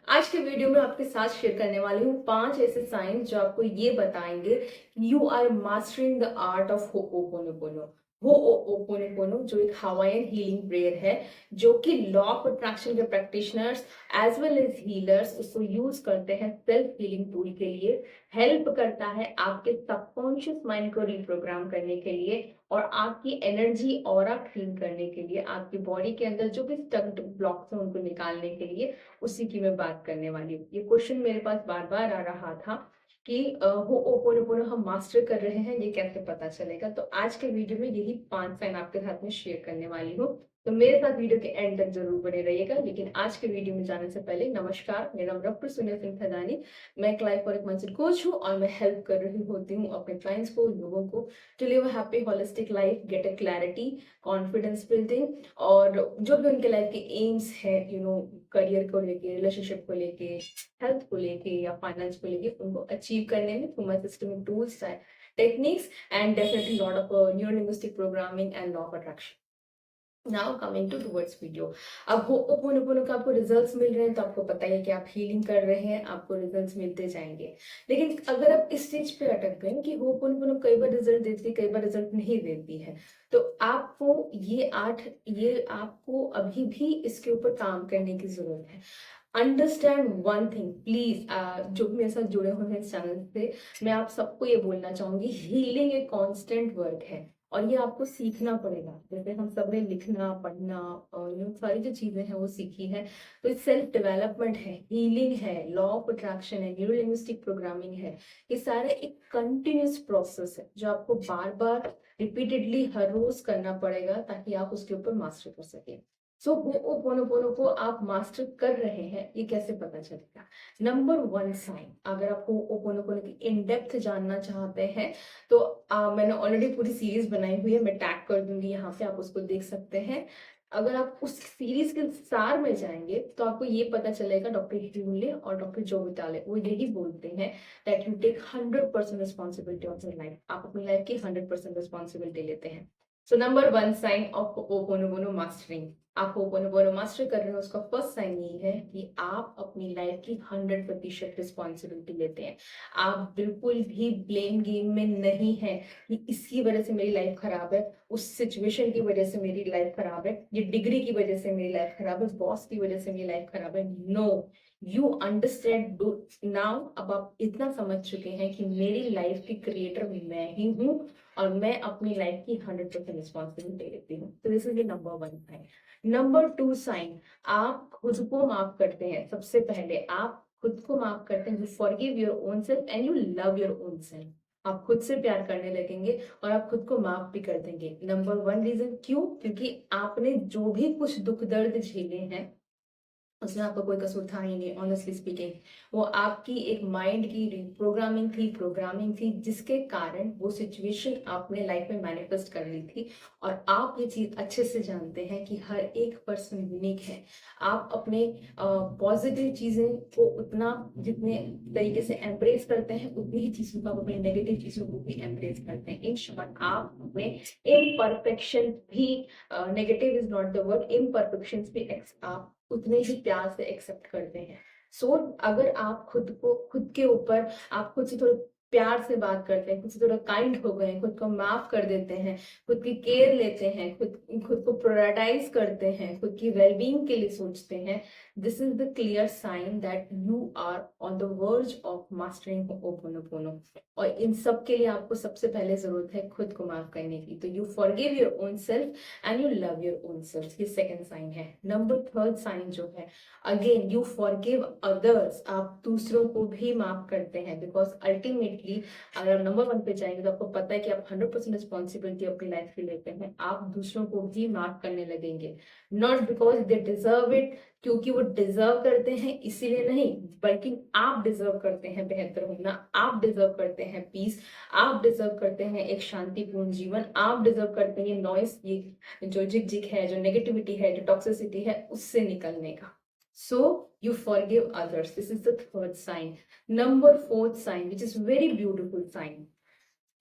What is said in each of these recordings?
आज के वीडियो में आपके साथ शेयर करने वाली हूँ 5 ऐसे साइंस जो आपको ये बताएंगे you are mastering the art of hooponopono. Hooponopono जो एक हवाईयन हीलिंग प्रेयर है, जो कि लॉ ऑफ अट्रैक्शन के practitioners as well as healers उसको यूज करते हैं सेल्फ हीलिंग टूल के लिए। हेल्प करता है आपके सबकॉन्शियस माइंड को रिप्रोग्राम करने के लिए और आपकी एनर्जी ऑरा क्लीन करने के लिए, आपकी बॉडी के अंदर जो भी स्टक्ड ब्लॉक्स हैं उनको निकालने के लिए उसी की मैं बात करने वाली हूँ। ये क्वेश्चन मेरे पास बार बार आ रहा था कि होओपोनोपोनो हम मास्टर कर रहे हैं, ये कैसे पता चलेगा। तो आज के वीडियो में यही 5 साइन आपके साथ में शेयर करने वाली हूँ, तो मेरे साथ वीडियो के एंड तक जरूर बने रहिएगा। लेकिन आज के वीडियो में जाने से पहले नमस्कार, मेरा नाम डॉक्टर सुनील सिंह थदानी। मैं एक लाइफ और एक माइंडसेट कोच हूँ और मैं हेल्प कर रही होती हूँ अपने क्लाइंट्स को, लोगों को to live a happy holistic life, get a clarity, confidence building, और जो भी उनके लाइफ के एम्स है, करियर को लेके, रिलेशनशिप को लेके, हेल्थ को लेके या फाइनेंस को लेके, उनको अचीव करने में through my systemic tools, techniques and definitely lot of neuro linguistic programming and law of attraction. Now coming to towards video. अब होओपोनोपोनो का आपको रिजल्ट्स मिल रहे हैं तो आपको पता है कि आप हीलिंग कर रहे हैं, आपको रिजल्ट्स मिलते जाएंगे। लेकिन अगर आप इस स्टेज पे अटक गए कि होओपोनोपोनो कई बार रिजल्ट देती है, कई बार रिजल्ट नहीं देती है, तो आपको ये आपको अभी भी इसके ऊपर काम करने की जरूरत है। अंडरस्टैंड वन थिंग प्लीज, जो भी मेरे साथ जुड़े हुए हैं इस चैनल से, मैं आप सबको ये बोलना चाहूंगी, हीलिंग एक कांस्टेंट वर्क है और ये आपको सीखना पड़ेगा। जैसे हम सब ने लिखना, पढ़ना और सारी जो चीजें हैं वो सीखी है, तो सेल्फ डेवलपमेंट है, हीलिंग है, लॉ ऑफ अट्रैक्शन है, न्यूरो लिंग्विस्टिक प्रोग्रामिंग है। ये सारे एक कंटिन्यूस प्रोसेस है जो आपको बार बार रिपीटेडली हर रोज करना पड़ेगा ताकि आप उसके ऊपर मास्टर कर सके। सो होओपोनोपोनो को आप मास्टर कर रहे हैं, ये कैसे पता चलेगा? नंबर 1 साइन, अगर आप होओपोनोपोनो की इन डेप्थ जानना चाहते हैं तो मैंने ऑलरेडी पूरी सीरीज बनाई हुई है, मैं टैग कर दूंगी यहाँ पे, आप उसको देख सकते हैं। अगर आप उस सीरीज के सार में जाएंगे तो आपको ये पता चलेगा, डॉक्टर ह्यूमले और डॉक्टर जो विटाले वो यही बोलते हैं that you take 100% responsibility of your life. आप अपनी लाइफ की 100% रिस्पॉन्सिबिलिटी लेते हैं। So number 1 sign of hooponopono mastering, आप होओपोनोपोनो मास्टर कर रहे हैं, उसका फर्स्ट साइन ये है कि आप अपनी लाइफ की 100% रिस्पॉन्सिबिलिटी लेते हैं। आप बिल्कुल भी ब्लेम गेम में नहीं है कि इसकी वजह से मेरी लाइफ खराब है, उस सिचुएशन की वजह से मेरी लाइफ खराब है, ये डिग्री की वजह से मेरी लाइफ खराब है, बॉस की वजह से मेरी लाइफ खराब है। No, you understand now. अब आप इतना समझ चुके हैं कि मेरी लाइफ की क्रिएटर मैं ही हूँ और मैं अपनी लाइफ की 100% रिस्पॉन्सिबिलिटी लेती हूँ। तो this is number 1 sign. Number 2 sign, आप खुद को माफ करते हैं। सबसे पहले आप खुद को माफ करते हैं, you forgive your own self and you love your own self. आप खुद से प्यार करने लगेंगे और आप खुद को माफ भी कर देंगे। नंबर 1 रीजन क्यों? क्योंकि आपने जो भी कुछ दुख दर्द झेले हैं उसमें आपका कोई कसूर था ही नहीं, ऑनेस्टली स्पीकिंग। वो आपकी एक माइंड की प्रोग्रामिंग थी जिसके कारण वो सिचुएशन आपने लाइफ में मैनिफेस्ट कर ली थी। और आप ये चीज अच्छे से जानते हैं कि हर एक पर्सन यूनिक है। आप अपने पॉजिटिव चीजें को उतना जितने तरीके से एम्ब्रेस करते हैं, उतनी ही चीजों को आप अपने नेगेटिव चीजों को भी एम्ब्रेस करते हैं। इन शॉर्ट, आप अपने इम्परफेक्शन भी, negative is not the word, imperfection भी आप उतने ही प्यार से एक्सेप्ट करते हैं। सो अगर आप खुद के ऊपर आप खुद से थोड़ा प्यार से बात करते हैं, खुद से थोड़ा काइंड हो गए, खुद को माफ कर देते हैं, खुद की केयर लेते हैं, खुद को प्रायोरिटाइज करते हैं, खुद की वेलबींग के लिए सोचते हैं, this is the clear sign that you are on the verge of mastering hooponopono. और इन सब के लिए आपको सबसे पहले जरूरत है खुद को माफ करने की। तो you forgive your own self and you love your own self, ये सेकंड साइन है। नंबर 3 साइन जो है, अगेन यू फॉरगिव अदर्स, आप दूसरों को भी माफ करते हैं। बिकॉज अल्टीमेटली अगर आप नंबर 1 पे जाएंगे तो आपको पता है कि आप 100% रिस्पॉन्सिबिलिटी अपनी लाइफ की लेते हैं, आप दूसरों को भी माफ करने लगेंगे। Not because they deserve it, क्योंकि वो डिजर्व करते हैं इसीलिए नहीं, बल्कि आप डिजर्व करते हैं बेहतर होना, आप डिजर्व करते हैं पीस, आप डिजर्व करते हैं एक शांतिपूर्ण जीवन, आप डिजर्व करते हैं नॉइस, ये जो झिकझिक है, जो नेगेटिविटी है, जो टॉक्सिसिटी है, उससे निकलने का। So you forgive others, this is the third sign. Number 4 sign which is very beautiful sign,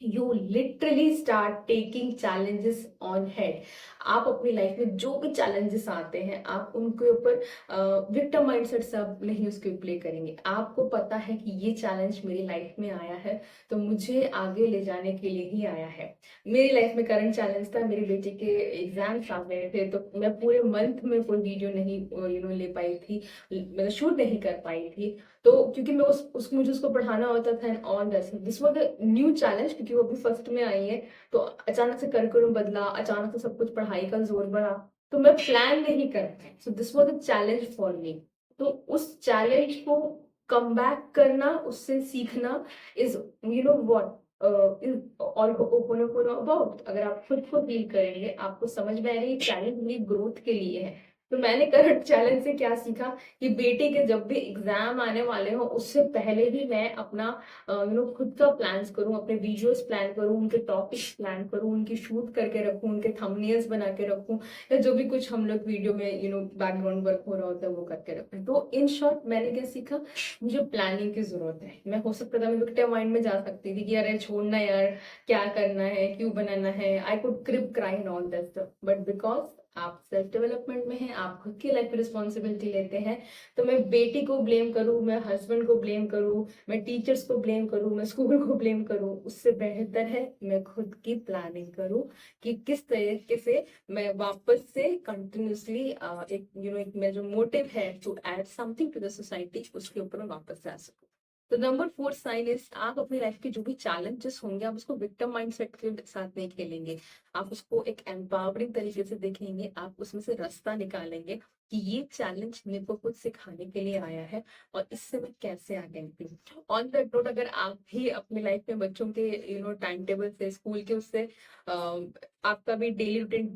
you literally start taking challenges on head. आप अपनी लाइफ में जो भी चैलेंजेस आते हैं, आप उनके ऊपर विक्टिम माइंडसेट से आप नहीं उसके प्ले करेंगे। आपको पता है कि ये चैलेंज मेरी लाइफ में आया है तो मुझे आगे ले जाने के लिए ही आया है। मेरी लाइफ में करंट चैलेंज था, मेरी बेटी के एग्जाम्स आ गए थे तो मैं पूरे मंथ में कोई वीडियो नहीं ले पाई थी, मतलब शूट नहीं कर पाई थी। तो क्योंकि मैं मुझे उसको पढ़ाना होता था and all this was a new challenge, क्योंकि वो अभी फर्स्ट में आई है। तो अचानक से करिकुलम बदला, अचानक से सब कुछ पढ़ाई का जोर बढ़ा, तो मैं प्लान नहीं कर पाई। So this was a challenge for me. तो उस चैलेंज को कम बैक करना, उससे सीखना is what is all open about. अगर आप खुद को डील करेंगे, आपको समझ में आएगा ये चैलेंज मेरी ग्रोथ के लिए है। तो मैंने करंट चैलेंज से क्या सीखा कि बेटे के जब भी एग्जाम आने वाले हो उससे पहले ही मैं अपना खुद का प्लान्स करूं, अपने वीडियोस प्लान करूं, उनके टॉपिक्स प्लान करूं, उनकी शूट करके रखूं, उनके थंबनेल्स बना के रखूं, या जो भी कुछ हम लोग वीडियो में बैकग्राउंड वर्क हो रहा होता है वो करके रखूं। तो इन शॉर्ट मैंने क्या सीखा, मुझे प्लानिंग की जरूरत है। मैं हो सकता था मैं विक्टिम माइंड में जा सकती थी कि अरे छोड़ना यार, क्या करना है, क्यों बनाना है, I could crib cry and all that stuff. But because आप सेल्फ डेवलपमेंट में हैं, आप खुद की लाइफ रिस्पॉन्सिबिलिटी लेते हैं, तो मैं बेटी को ब्लेम करूं, मैं हस्बैंड को ब्लेम करूं, मैं टीचर्स को ब्लेम करूं, मैं स्कूल को ब्लेम करूं, उससे बेहतर है मैं खुद की प्लानिंग करूं कि किस तरीके से मैं वापस से कंटिन्यूसली एक एक मेरा जो मोटिव है to add something to the society, उसके ऊपर मैं वापस से आ सकूं। तो नंबर 4 साइन इज, आप अपनी लाइफ के जो भी चैलेंजेस होंगे आप उसको विक्टिम माइंडसेट के साथ नहीं खेलेंगे। आप उसको एक एम्पावरिंग तरीके से देखेंगे, आप उसमें से रास्ता निकालेंगे कि ये चैलेंज मेरे को कुछ सिखाने के लिए आया है और इससे मैं कैसे आगे निकलूं। ऑन दैट नोट, अगर आप भी अपनी लाइफ में बच्चों के टाइम टेबल से, स्कूल के उससे आपका भी डेली रूटीन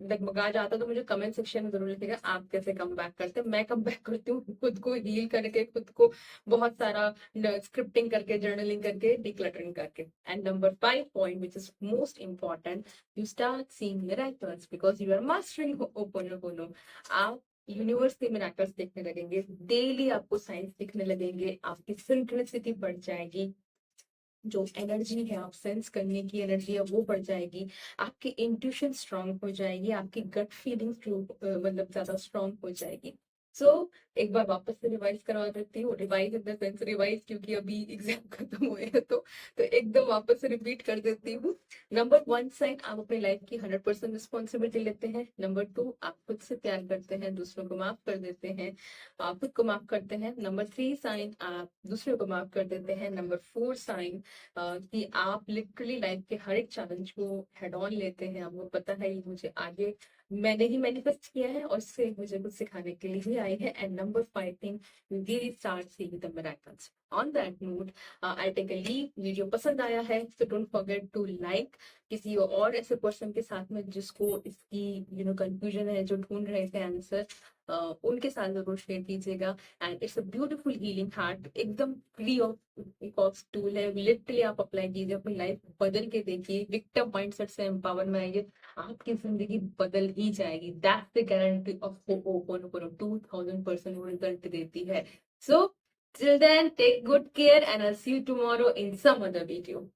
डगमगा जाता है, तो मुझे कमेंट सेक्शन में जरूर लिखिएगा आप कैसे कम बैक करते हैं। मैं कम बैक करती हूँ खुद को हील करके, खुद को बहुत सारा स्क्रिप्टिंग करके, जर्नलिंग करके, डिक्लटरिंग करके। And number 5 point which is most important, you start seeing miracles because you are mastering Ho'oponopono। आप यूनिवर्स के मिराकल्स देखने लगेंगे, डेली आपको साइंस दिखने लगेंगे, आपकी सिंक्रोनिसिटी बढ़ जाएगी, जो एनर्जी है आप सेंस करने की एनर्जी है वो बढ़ जाएगी, आपकी इंट्यूशन स्ट्रांग हो जाएगी, आपकी गट फीलिंग मतलब ज्यादा स्ट्रांग हो जाएगी। सो एक बार वापस से रिवाइज करवा देती हूँ, revise in the sense revise, क्योंकि अभी एग्जाम खत्म हुए हैं तो एकदम वापस से रिपीट कर देती हूँ। नंबर 1 साइन, आप अपनी लाइफ की 100% रिस्पॉन्सिबिलिटी लेते हैं। नंबर 2, आप खुद से प्यार करते हैं, दूसरों को माफ कर देते हैं, आप खुद को माफ करते हैं। नंबर 3 साइन, आप दूसरों को माफ कर देते हैं। नंबर 4 साइन, कि आप लिटरली लाइफ के हर एक चैलेंज को हेड ऑन लेते हैं। आपको पता है ये मुझे आगे मैंने ही मैनिफेस्ट किया है और इससे मुझे कुछ सिखाने के लिए ही आई है। And number 5 thing, you really start seeing the miracles. On that note, I take a leave. Video पसंद आया है तो डोंट फॉरगेट टू लाइक। किसी और ऐसे पर्सन के साथ में जिसको इसकी कंफ्यूजन है, जो ढूंढ रहे थे आंसर, उनके साथ जरूर शेयर कीजिएगा। And it's a beautiful healing heart, एकदम फ्री ऑफ कॉस्ट टूल है। लिटरली आप अप्लाई कीजिए, अपनी लाइफ बदल के देखिए, विक्टिम माइंडसेट से एम्पावर में आइए, आपकी जिंदगी बदल ही जाएगी। That's the guarantee of ho'oponopono, 2000% वो रिजल्ट देती है। So till then, take good care and I see you tomorrow in some other video.